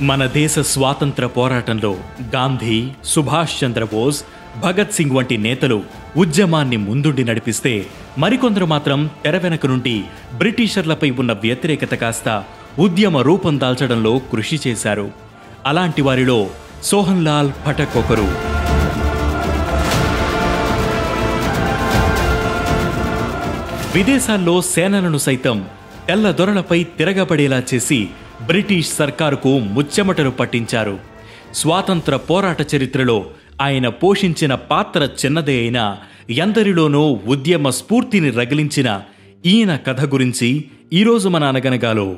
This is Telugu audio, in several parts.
మన దేశ స్వాతంత్ర పోరాటంలో గాంధీ, సుభాష్ చంద్రబోస్, భగత్ సింగ్ వంటి నేతలు ఉద్యమాన్ని ముందుండి నడిపిస్తే మరికొందరు మాత్రం తెర వెనక నుండి బ్రిటిషర్లపై ఉన్న వ్యతిరేకత కాస్త ఉద్యమ రూపం దాల్చడంలో కృషి చేశారు. అలాంటి వారిలో సోహన్ లాల్ పటక్ ఒకరు. విదేశాల్లో సేనలను సైతం తెల్లదొరలపై తిరగబడేలా చేసి బ్రిటిష్ సర్కారుకు ముచ్చెమటలు పట్టించారు. స్వాతంత్ర పోరాట చరిత్రలో ఆయన పోషించిన పాత్ర చిన్నదే అయినా ఎందరిలోనూ ఉద్యమ స్ఫూర్తిని రగిలించిన ఈయన కథ గురించి ఈరోజు మన అనగనగాలో.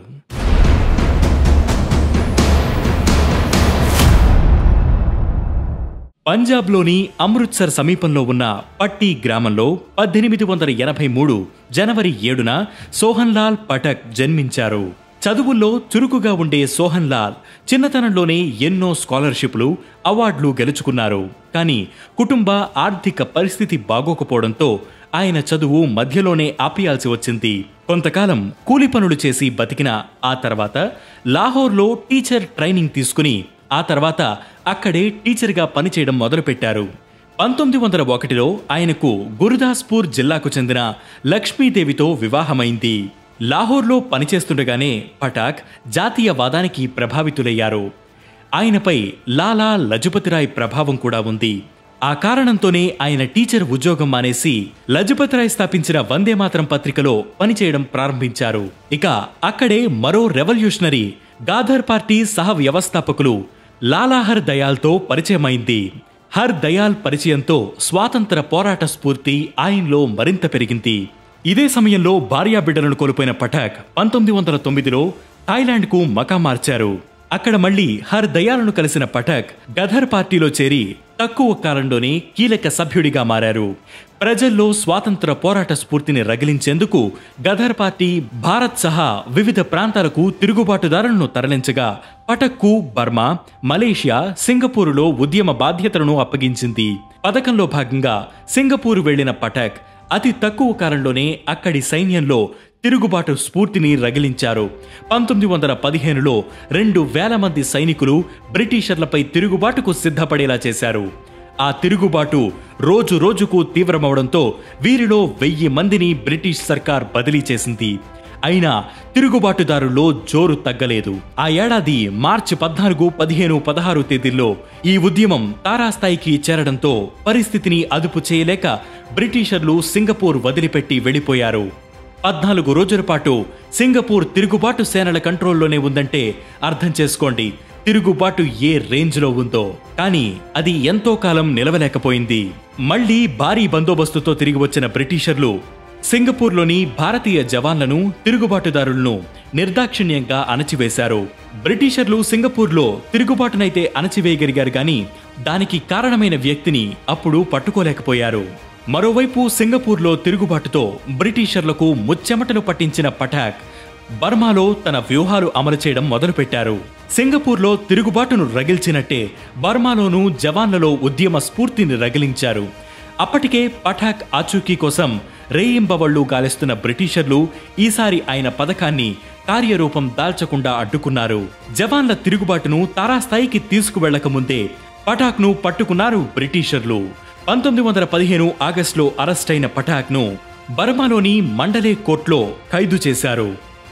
పంజాబ్లోని అమృత్సర్ సమీపంలో ఉన్న పట్టీ గ్రామంలో 1883 జనవరి 7న సోహన్ లాల్ పటక్ జన్మించారు. చదువుల్లో చురుకుగా ఉండే సోహన్ లాల్ చిన్నతనంలోనే ఎన్నో స్కాలర్షిప్లు, అవార్డులు గెలుచుకున్నారు. కానీ కుటుంబ ఆర్థిక పరిస్థితి బాగోకపోవడంతో ఆయన చదువు మధ్యలోనే ఆపేయాల్సి వచ్చింది. కొంతకాలం కూలి పనులు చేసి బతికిన ఆ తర్వాత లాహోర్లో టీచర్ ట్రైనింగ్ తీసుకుని ఆ తర్వాత అక్కడే టీచర్గా పనిచేయడం మొదలుపెట్టారు. 1901లో ఆయనకు గురుదాస్పూర్ జిల్లాకు చెందిన లక్ష్మీదేవితో వివాహమైంది. లాహోర్లో పనిచేస్తుండగానే పటాక్ జాతీయవాదానికి ప్రభావితులయ్యారు. ఆయనపై లాలా లజపతిరాయ్ ప్రభావం కూడా ఉంది. ఆ కారణంతోనే ఆయన టీచర్ ఉద్యోగం మానేసి లజపతిరాయ్ స్థాపించిన వందేమాతరం పత్రికలో పనిచేయడం ప్రారంభించారు. ఇక అక్కడే మరో రెవల్యూషనరీ గాదర్ పార్టీ సహ వ్యవస్థాపకులు లాలా హర్ దయాల్తో పరిచయమైంది. హర్ దయాల్ పరిచయంతో స్వాతంత్ర పోరాట స్ఫూర్తి ఆయనలో మరింత పెరిగింది. ఇదే సమయంలో భార్యాబిడ్డలను కోల్పోయిన పటాక్ 1909లో థాయిలాండ్కు మకాం మార్చారు. అక్కడ మళ్లీ హర్ దయాలను కలిసిన పటాక్ గదర్ పార్టీలో చేరి తక్కువ కాలంలోనే కీలక సభ్యుడిగా మారారు. ప్రజల్లో స్వాతంత్ర పోరాట స్ఫూర్తిని రగిలించేందుకు గదర్ పార్టీ భారత్ సహా వివిధ ప్రాంతాలకు తిరుగుబాటుదారులను తరలించగా పటక్కు బర్మా, మలేషియా, సింగపూరులో ఉద్యమ బాధ్యతలను అప్పగించింది. పథకంలో భాగంగా సింగపూరు వెళ్లిన పటాక్ అతి తక్కువ కాలంలోనే అక్కడి సైన్యంలో తిరుగుబాటు స్ఫూర్తిని రగిలించారు. 1915లో 2,000 మంది సైనికులు బ్రిటిషర్లపై తిరుగుబాటుకు సిద్ధపడేలా చేశారు. ఆ తిరుగుబాటు రోజు రోజుకు తీవ్రమవడంతో వీరిలో 1000 మందిని బ్రిటిష్ సర్కార్ బదిలీ చేసింది. అయినా తిరుగుబాటుదారుల్లో జోరు తగ్గలేదు. ఆ ఏడాది మార్చి 14, 15, 16 తేదీల్లో ఈ ఉద్యమం తారాస్థాయికి చేరడంతో పరిస్థితిని అదుపు చేయలేక బ్రిటిషర్లు సింగపూర్ వదిలిపెట్టి వెళ్లిపోయారు. 14 రోజుల పాటు సింగపూర్ తిరుగుబాటు సేనల కంట్రోల్లోనే ఉందంటే అర్థం చేసుకోండి తిరుగుబాటు ఏ రేంజ్లో ఉందో. కానీ అది ఎంతో కాలం నిలవలేకపోయింది. మళ్లీ భారీ బందోబస్తుతో తిరిగి వచ్చిన బ్రిటిషర్లు సింగపూర్లోని భారతీయ జవాన్లను, తిరుగుబాటుదారులను నిర్దాక్షిణ్యంగా అణచివేశారు. బ్రిటిషర్లు సింగపూర్లో తిరుగుబాటునైతే అణచివేయగలిగారు గాని దానికి కారణమైన వ్యక్తిని అప్పుడు పట్టుకోలేకపోయారు. మరోవైపు సింగపూర్లో తిరుగుబాటుతో బ్రిటిషర్లకు ముచ్చెమటలు పట్టించిన పటాక్ బర్మాలో తన వ్యూహాలు అమలు చేయడం మొదలుపెట్టారు. సింగపూర్లో తిరుగుబాటును రగిల్చినట్టే బర్మాలోనూ జవాన్లలో ఉద్యమ స్ఫూర్తిని రగిలించారు. అప్పటికే పటాక్ ఆచూకీ కోసం రేయింబవళ్లు గాలిస్తున్న బ్రిటిషర్లు ఈసారి ఆయన పథకాన్ని కార్యరూపం దాల్చకుండా అడ్డుకున్నారు. జవాన్ల తిరుగుబాటును తారాస్థాయికి తీసుకువెళ్లకముందే పటాక్ను పట్టుకున్నారు బ్రిటిషర్లు. 1915 ఆగస్టులో అరెస్టైన పటాక్ను బర్మాలోని మండలే కోర్టులో ఖైదు చేశారు.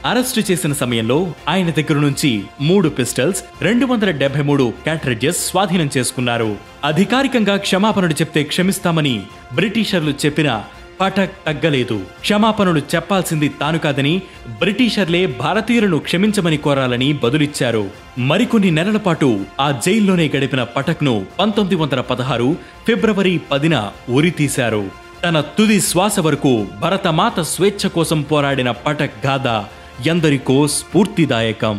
అరెస్టు చేసిన సమయంలో ఆయన దగ్గర నుంచి 3 పిస్టల్స్, 273 క్యాట్రిడ్జెస్ స్వాధీనం చేసుకున్నారు. అధికారికంగా క్షమాపణలు చెప్తే క్షమిస్తామని బ్రిటిషర్లు చెప్పినా పటాక్ తగ్గలేదు. క్షమాపణలు చెప్పాల్సింది తాను కాదని బ్రిటిషర్లే భారతీయులను క్షమించమని కోరాలని బదులిచ్చారు. మరికొన్ని నెలల పాటు ఆ జైల్లోనే గడిపిన పటక్ను 1916 ఫిబ్రవరి 10న ఉరితీశారు. తన తుది శ్వాస వరకు భరతమాత స్వేచ్ఛ కోసం పోరాడిన పటక్ గాథ ఎందరికో స్ఫూర్తిదాయకం.